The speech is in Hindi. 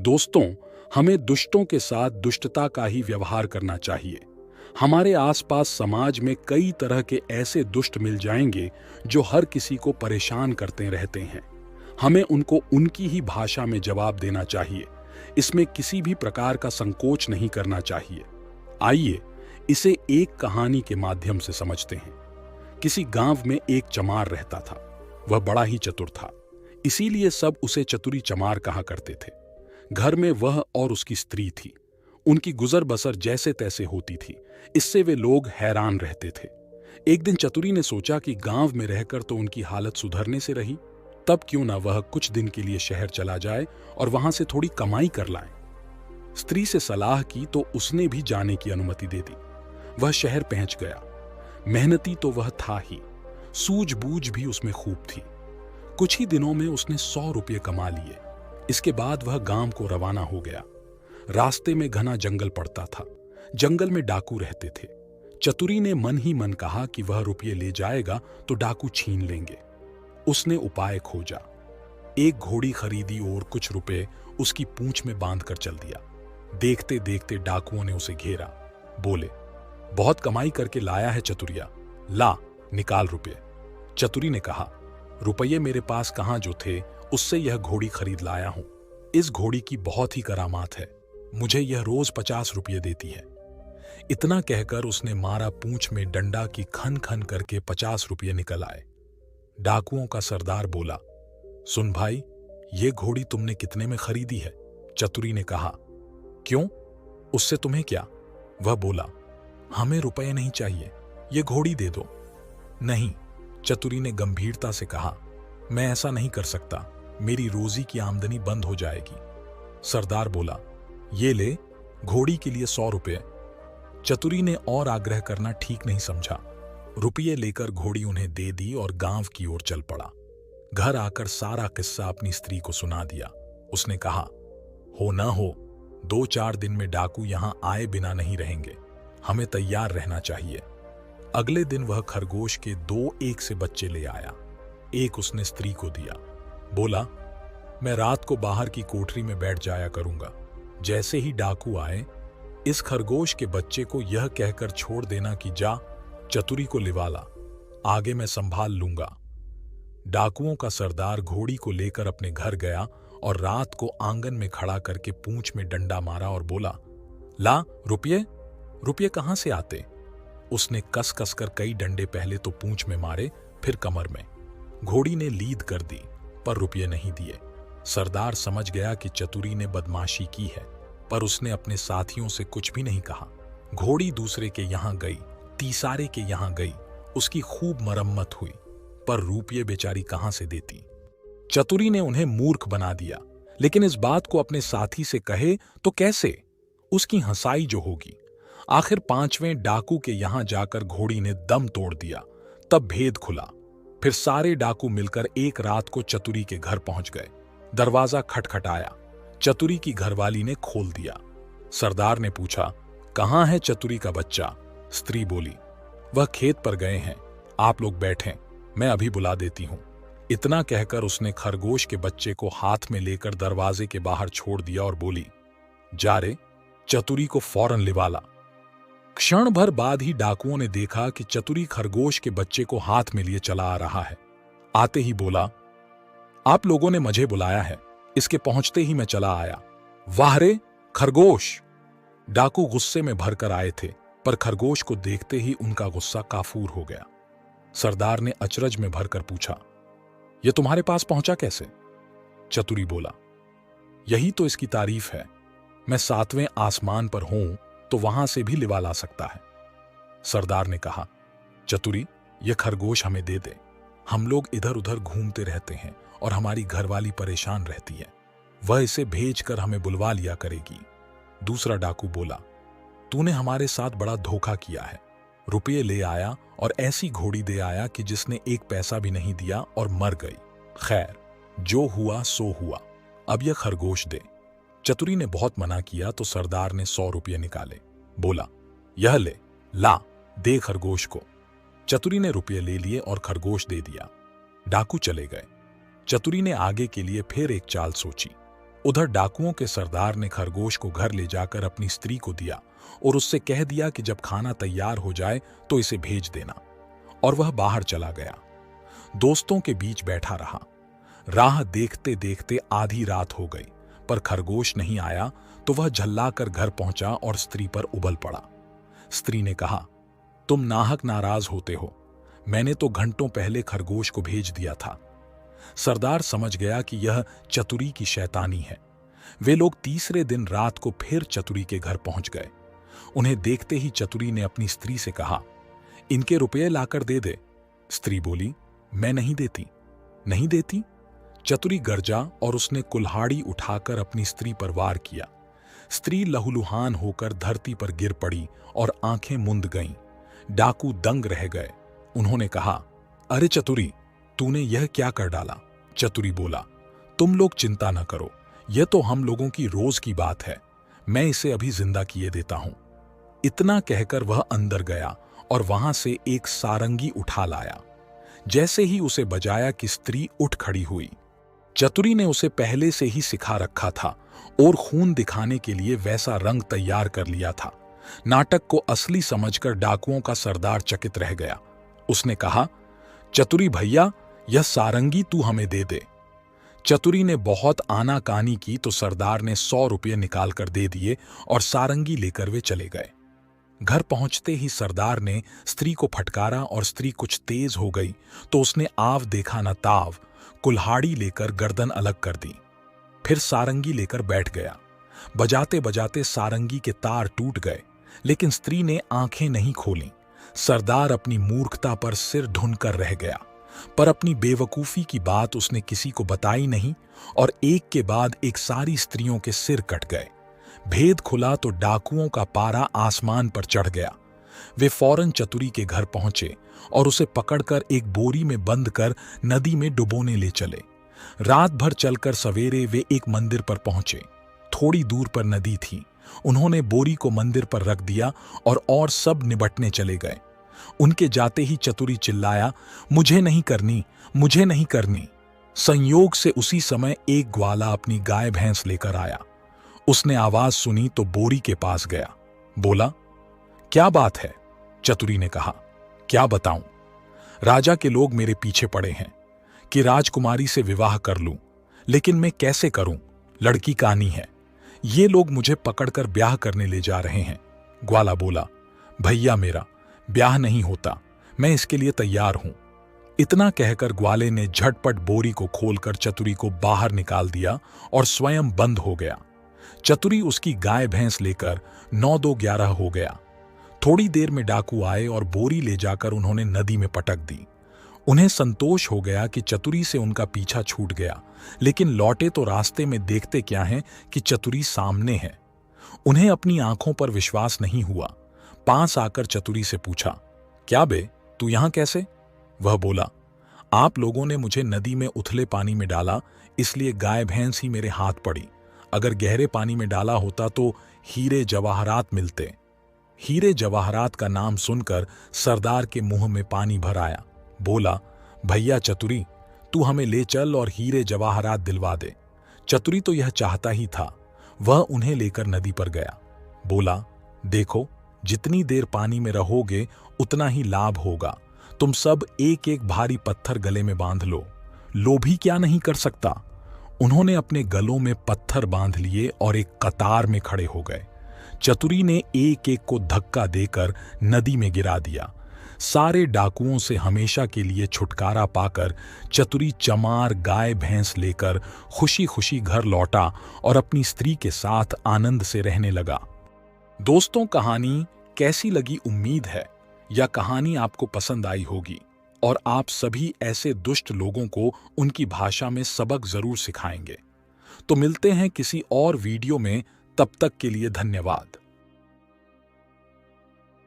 दोस्तों, हमें दुष्टों के साथ दुष्टता का ही व्यवहार करना चाहिए। हमारे आसपास समाज में कई तरह के ऐसे दुष्ट मिल जाएंगे जो हर किसी को परेशान करते रहते हैं। हमें उनको उनकी ही भाषा में जवाब देना चाहिए। इसमें किसी भी प्रकार का संकोच नहीं करना चाहिए। आइए इसे एक कहानी के माध्यम से समझते हैं। किसी गांव में एक चमार रहता था। वह बड़ा ही चतुर था, इसीलिए सब उसे चतुरी चमार कहा करते थे। घर में वह और उसकी स्त्री थी। उनकी गुजर बसर जैसे तैसे होती थी, इससे वे लोग हैरान रहते थे। एक दिन चतुरी ने सोचा कि गांव में रहकर तो उनकी हालत सुधरने से रही, तब क्यों ना वह कुछ दिन के लिए शहर चला जाए और वहां से थोड़ी कमाई कर लाए। स्त्री से सलाह की तो उसने भी जाने की अनुमति दे दी। वह शहर पहुंच गया। मेहनती तो वह था ही, सूझबूझ भी उसमें खूब थी। कुछ ही दिनों में उसने 100 रुपये कमा लिए। इसके बाद वह गांव को रवाना हो गया। रास्ते में घना जंगल पड़ता था। जंगल में डाकू रहते थे। चतुरी ने मन ही मन कहा कि वह रुपये ले जाएगा तो डाकू छीन लेंगे। उसने उपाय खोजा। एक घोड़ी खरीदी और कुछ रुपए उसकी पूंछ में बांधकर चल दिया। देखते देखते डाकुओं ने उसे घेरा। बोले, बहुत कमाई करके लाया है चतुरिया, ला निकाल रुपये। चतुरी ने कहा, रुपये मेरे पास कहां जो थे, उससे यह घोड़ी खरीद लाया हूं। इस घोड़ी की बहुत ही करामात है, मुझे यह रोज 50 रुपये देती है। इतना कहकर उसने मारा पूंछ में डंडा की खन खन करके 50 रुपये निकल आए। डाकुओं का सरदार बोला, सुन भाई, ये घोड़ी तुमने कितने में खरीदी है? चतुरी ने कहा, क्यों, उससे तुम्हें क्या? वह बोला, हमें रुपये नहीं चाहिए, ये घोड़ी दे दो। नहीं, चतुरी ने गंभीरता से कहा, मैं ऐसा नहीं कर सकता, मेरी रोजी की आमदनी बंद हो जाएगी। सरदार बोला, ये ले, घोड़ी के लिए 100 रुपये। चतुरी ने और आग्रह करना ठीक नहीं समझा। रुपये लेकर घोड़ी उन्हें दे दी और गांव की ओर चल पड़ा। घर आकर सारा किस्सा अपनी स्त्री को सुना दिया। उसने कहा, हो ना हो, 2-4 दिन में डाकू यहां आए बिना नहीं रहेंगे, हमें तैयार रहना चाहिए। अगले दिन वह खरगोश के 2 एक से बच्चे ले आया। एक उसने स्त्री को दिया। बोला, मैं रात को बाहर की कोठरी में बैठ जाया करूंगा। जैसे ही डाकू आए, इस खरगोश के बच्चे को यह कहकर छोड़ देना कि जा चतुरी को लिवा ला, आगे मैं संभाल लूंगा। डाकुओं का सरदार घोड़ी को लेकर अपने घर गया और रात को आंगन में खड़ा करके पूंछ में डंडा मारा और बोला, ला रुपये, रुपये कहां से आते? उसने कस कस कर कई डंडे पहले तो पूंछ में मारे, फिर कमर में। घोड़ी ने लीद कर दी, पर रुपये नहीं दिए। सरदार समझ गया कि चतुरी ने बदमाशी की है, पर उसने अपने साथियों से कुछ भी नहीं कहा। घोड़ी दूसरे के यहां गई, तीसारे के यहां गई, उसकी खूब मरम्मत हुई, पर रुपये बेचारी कहां से देती। चतुरी ने उन्हें मूर्ख बना दिया, लेकिन इस बात को अपने साथी से कहे तो कैसे? उसकी हंसाई जो होगी। आखिर 5वें डाकू के यहां जाकर घोड़ी ने दम तोड़ दिया। तब भेद खुला। फिर सारे डाकू मिलकर एक रात को चतुरी के घर पहुंच गए। दरवाजा खटखटाया। चतुरी की घरवाली ने खोल दिया। सरदार ने पूछा, कहां है चतुरी का बच्चा? स्त्री बोली, वह खेत पर गए हैं, आप लोग बैठें, मैं अभी बुला देती हूं। इतना कहकर उसने खरगोश के बच्चे को हाथ में लेकर दरवाजे के बाहर छोड़ दिया और बोली, जा रे, चतुरी को फौरन लिवा ला। क्षण भर बाद ही डाकुओं ने देखा कि चतुरी खरगोश के बच्चे को हाथ में लिए चला आ रहा है। आते ही बोला, आप लोगों ने मुझे बुलाया है, इसके पहुंचते ही मैं चला आया। वाह रे खरगोश! डाकू गुस्से में भरकर आए थे, पर खरगोश को देखते ही उनका गुस्सा काफूर हो गया। सरदार ने अचरज में भरकर पूछा, यह तुम्हारे पास पहुंचा कैसे? चतुरी बोला, यही तो इसकी तारीफ है, मैं 7वें आसमान पर हूं तो वहां से भी लिवा ला सकता है। सरदार ने कहा, चतुरी, यह खरगोश हमें दे दे, हम लोग इधर उधर घूमते रहते हैं और हमारी घरवाली परेशान रहती है, वह इसे भेजकर हमें बुलवा लिया करेगी। दूसरा डाकू बोला, तूने हमारे साथ बड़ा धोखा किया है, रुपये ले आया और ऐसी घोड़ी दे आया कि जिसने एक पैसा भी नहीं दिया और मर गई। खैर, जो हुआ सो हुआ, अब यह खरगोश दे। चतुरी ने बहुत मना किया तो सरदार ने 100 रुपये निकाले। बोला, यह ले, ला, दे खरगोश को। चतुरी ने रुपये ले लिए और खरगोश दे दिया। डाकू चले गए। चतुरी ने आगे के लिए फिर एक चाल सोची। उधर डाकुओं के सरदार ने खरगोश को घर ले जाकर अपनी स्त्री को दिया और उससे कह दिया कि जब खाना तैयार हो जाए तो इसे भेज देना, और वह बाहर चला गया। दोस्तों के बीच बैठा रहा। राह देखते देखते आधी रात हो गई, पर खरगोश नहीं आया तो वह झल्लाकर घर पहुंचा और स्त्री पर उबल पड़ा। स्त्री ने कहा, तुम नाहक नाराज होते हो, मैंने तो घंटों पहले खरगोश को भेज दिया था। सरदार समझ गया कि यह चतुरी की शैतानी है। वे लोग तीसरे दिन रात को फिर चतुरी के घर पहुंच गए। उन्हें देखते ही चतुरी ने अपनी स्त्री से कहा, इनके रुपये लाकर दे दे। स्त्री बोली, मैं नहीं देती। नहीं देती? चतुरी गरजा और उसने कुल्हाड़ी उठाकर अपनी स्त्री पर वार किया। स्त्री लहूलुहान होकर धरती पर गिर पड़ी और आंखें मुंद गईं। डाकू दंग रह गए। उन्होंने कहा, अरे चतुरी, तूने यह क्या कर डाला? चतुरी बोला, तुम लोग चिंता न करो, यह तो हम लोगों की रोज की बात है, मैं इसे अभी जिंदा किए देता हूं। इतना कहकर वह अंदर गया और वहां से एक सारंगी उठा लाया। जैसे ही उसे बजाया कि स्त्री उठ खड़ी हुई। चतुरी ने उसे पहले से ही सिखा रखा था और खून दिखाने के लिए वैसा रंग तैयार कर लिया था। नाटक को असली समझकर डाकुओं का सरदार चकित रह गया। उसने कहा, चतुरी भैया, यह सारंगी तू हमें दे दे। चतुरी ने बहुत आनाकानी की तो सरदार ने 100 रुपये निकालकर दे दिए और सारंगी लेकर वे चले गए। घर पहुंचते ही सरदार ने स्त्री को फटकारा और स्त्री कुछ तेज हो गई तो उसने आव देखा न ताव, कुल्हाड़ी लेकर गर्दन अलग कर दी। फिर सारंगी लेकर बैठ गया। बजाते बजाते सारंगी के तार टूट गए, लेकिन स्त्री ने आंखें नहीं खोलीं। सरदार अपनी मूर्खता पर सिर ढूंढकर रह गया, पर अपनी बेवकूफी की बात उसने किसी को बताई नहीं और एक के बाद एक सारी स्त्रियों के सिर कट गए। भेद खुला तो डाकुओं का पारा आसमान पर चढ़ गया। वे फौरन चतुरी के घर पहुंचे और उसे पकड़कर एक बोरी में बंद कर नदी में डुबोने ले चले। रात भर चलकर सवेरे वे एक मंदिर पर पहुंचे। थोड़ी दूर पर नदी थी। उन्होंने बोरी को मंदिर पर रख दिया और सब निबटने चले गए। उनके जाते ही चतुरी चिल्लाया, मुझे नहीं करनी, मुझे नहीं करनी। संयोग से उसी समय एक ग्वाला अपनी गाय भैंस लेकर आया। उसने आवाज सुनी तो बोरी के पास गया। बोला, क्या बात है? चतुरी ने कहा, क्या बताऊं? राजा के लोग मेरे पीछे पड़े हैं कि राजकुमारी से विवाह कर लूं, लेकिन मैं कैसे करूं? लड़की कानी है। ये लोग मुझे पकड़कर ब्याह करने ले जा रहे हैं। ग्वाला बोला, भैया मेरा ब्याह नहीं होता, मैं इसके लिए तैयार हूं। इतना कहकर ग्वाले ने झटपट बोरी को खोलकर चतुरी को बाहर निकाल दिया और स्वयं बंद हो गया। चतुरी उसकी गाय भैंस लेकर 9-2-11 हो गया। थोड़ी देर में डाकू आए और बोरी ले जाकर उन्होंने नदी में पटक दी। उन्हें संतोष हो गया कि चतुरी से उनका पीछा छूट गया, लेकिन लौटे तो रास्ते में देखते क्या हैं कि चतुरी सामने है। उन्हें अपनी आंखों पर विश्वास नहीं हुआ। पास आकर चतुरी से पूछा, क्या बे, तू यहां कैसे? वह बोला, आप लोगों ने मुझे नदी में उथले पानी में डाला, इसलिए गाय भैंस ही मेरे हाथ पड़ी। अगर गहरे पानी में डाला होता तो हीरे जवाहरात मिलते। हीरे जवाहरात का नाम सुनकर सरदार के मुंह में पानी भर आया। बोला, भैया चतुरी, तू हमें ले चल और हीरे जवाहरात दिलवा दे। चतुरी तो यह चाहता ही था। वह उन्हें लेकर नदी पर गया। बोला, देखो, जितनी देर पानी में रहोगे उतना ही लाभ होगा। तुम सब एक एक भारी पत्थर गले में बांध लो। लोभी क्या नहीं कर सकता। उन्होंने अपने गलों में पत्थर बांध लिए और एक कतार में खड़े हो गए। चतुरी ने एक एक को धक्का देकर नदी में गिरा दिया। सारे डाकुओं से हमेशा के लिए छुटकारा पाकर चतुरी चमार गाय भैंस लेकर खुशी खुशी घर लौटा और अपनी स्त्री के साथ आनंद से रहने लगा। दोस्तों, कहानी कैसी लगी? उम्मीद है यह कहानी आपको पसंद आई होगी और आप सभी ऐसे दुष्ट लोगों को उनकी भाषा में सबक जरूर सिखाएंगे। तो मिलते हैं किसी और वीडियो में, तब तक के लिए धन्यवाद।